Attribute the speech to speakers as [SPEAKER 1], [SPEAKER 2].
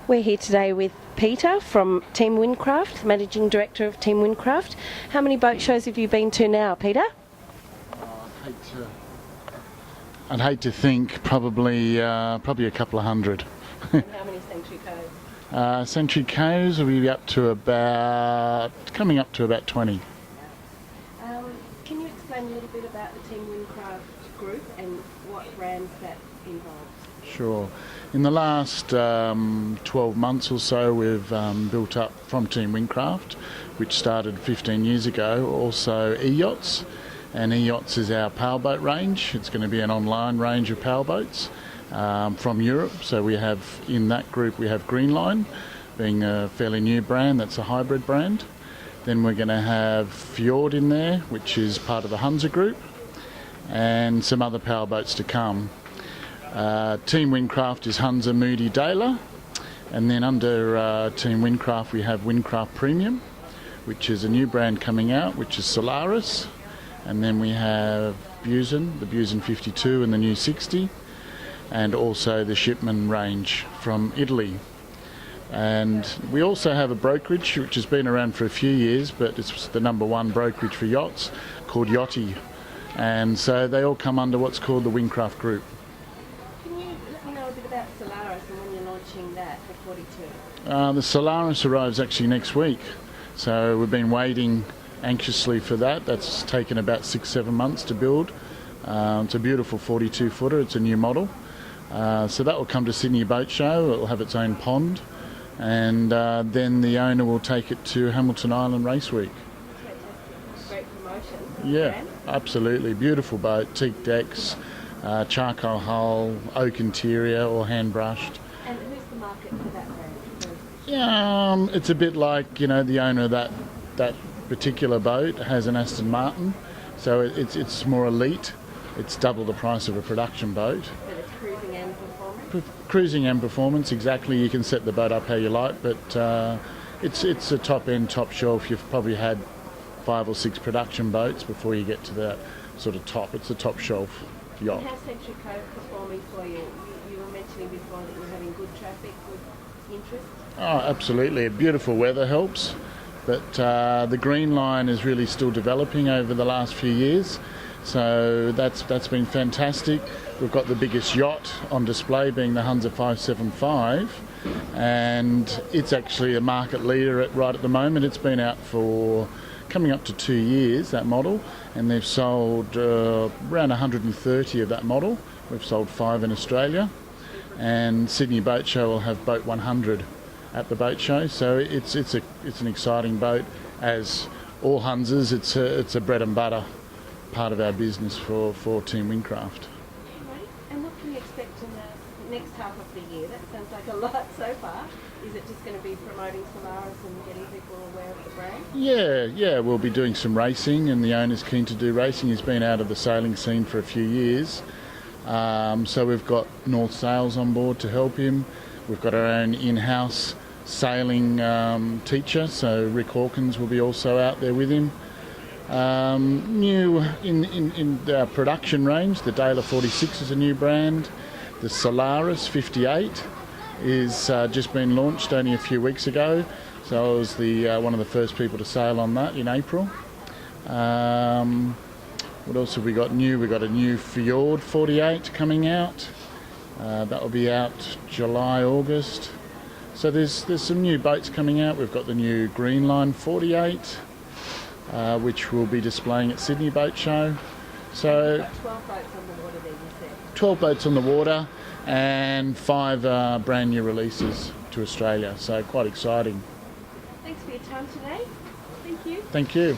[SPEAKER 1] We're here today with Peter from Team Windcraft, Managing Director of Team Windcraft. How many boat shows have you been to now, Peter?
[SPEAKER 2] I'd hate to think probably a couple of hundred.
[SPEAKER 1] And how many Sanctuary Coves?
[SPEAKER 2] Sanctuary Coves will be coming up to about 20.
[SPEAKER 1] Can you explain a little bit about the Team Windcraft group and what brands that involves?
[SPEAKER 2] Sure. In the last 12 months or so, we've built up from Team Windcraft, which started 15 years ago, also e-yachts. And e-yachts is our powerboat range. It's going to be an online range of powerboats from Europe. So we have, in that group, we have Greenline, being a fairly new brand. That's a hybrid brand. Then we're going to have Fjord in there, which is part of the Hunza group, and some other powerboats to come. Team Windcraft is Hunza, Moody, Daler, and then under Team Windcraft we have Windcraft Premium, which is a new brand coming out, which is Solaris, and then we have Busen, the Busen 52 and the new 60, and also the Shipman range from Italy. And we also have a brokerage which has been around for a few years, but it's the #1 brokerage for yachts, called Yachty, and so they all come under what's called the Windcraft Group.
[SPEAKER 1] A bit about Solaris and when you're launching that for 42.
[SPEAKER 2] The Solaris arrives actually next week, so we've been waiting anxiously for that. That's taken about 6-7 months to build. It's a beautiful 42 footer, it's a new model. So that will come to Sydney Boat Show. It will have its own pond, and then the owner will take it to Hamilton Island Race Week.
[SPEAKER 1] Great promotion.
[SPEAKER 2] Yeah,
[SPEAKER 1] brand.
[SPEAKER 2] Absolutely. Beautiful boat, teak decks, charcoal hull, oak interior, or hand brushed.
[SPEAKER 1] And who's the market for that brand?
[SPEAKER 2] Yeah, it's a bit like, the owner of that particular boat has an Aston Martin, so it's more elite. It's double the price of a production boat.
[SPEAKER 1] But it's cruising and performance?
[SPEAKER 2] Cruising and performance, exactly. You can set the boat up how you like, but it's a top-end, top shelf. You've probably had 5 or 6 production boats before you get to that sort of top. It's a top shelf yacht.
[SPEAKER 1] And how's Sanctuary Cove performing for you? You were mentioning before that you're having good traffic, good interest?
[SPEAKER 2] Oh, absolutely. Beautiful weather helps, but the green line is really still developing over the last few years, so that's been fantastic. We've got the biggest yacht on display, being the Hunza 575, and it's actually a market leader right at the moment. It's been out for coming up to 2 years, that model, and they've sold around 130 of that model. We've sold 5 in Australia, and Sydney Boat Show will have boat 100 at the boat show, so it's an exciting boat. As all Hunzas, it's a bread and butter part of our business for Team Windcraft.
[SPEAKER 1] Right. And what can you expect in the next half of the year? That sounds like a lot so far. Is it just going to be promoting Solaris and getting people aware of the brand?
[SPEAKER 2] Yeah, we'll be doing some racing, and the owner's keen to do racing. He's been out of the sailing scene for a few years, so we've got North Sails on board to help him. We've got our own in-house sailing teacher, so Rick Hawkins will be also out there with him. New in our production range, the Daler 46 is a new brand. The Solaris 58 is just been launched only a few weeks ago, so I was one of the first people to sail on that in April. What else have we got new? We've got a new Fjord 48 coming out. That will be out July, August. So there's some new boats coming out. We've got the new Greenline 48, which we'll be displaying at Sydney Boat Show. So
[SPEAKER 1] 12 boats on the water there, you said?
[SPEAKER 2] 12 boats on the water, and 5 brand new releases to Australia. So quite exciting.
[SPEAKER 1] Thanks for your time today. Thank you.
[SPEAKER 2] Thank you.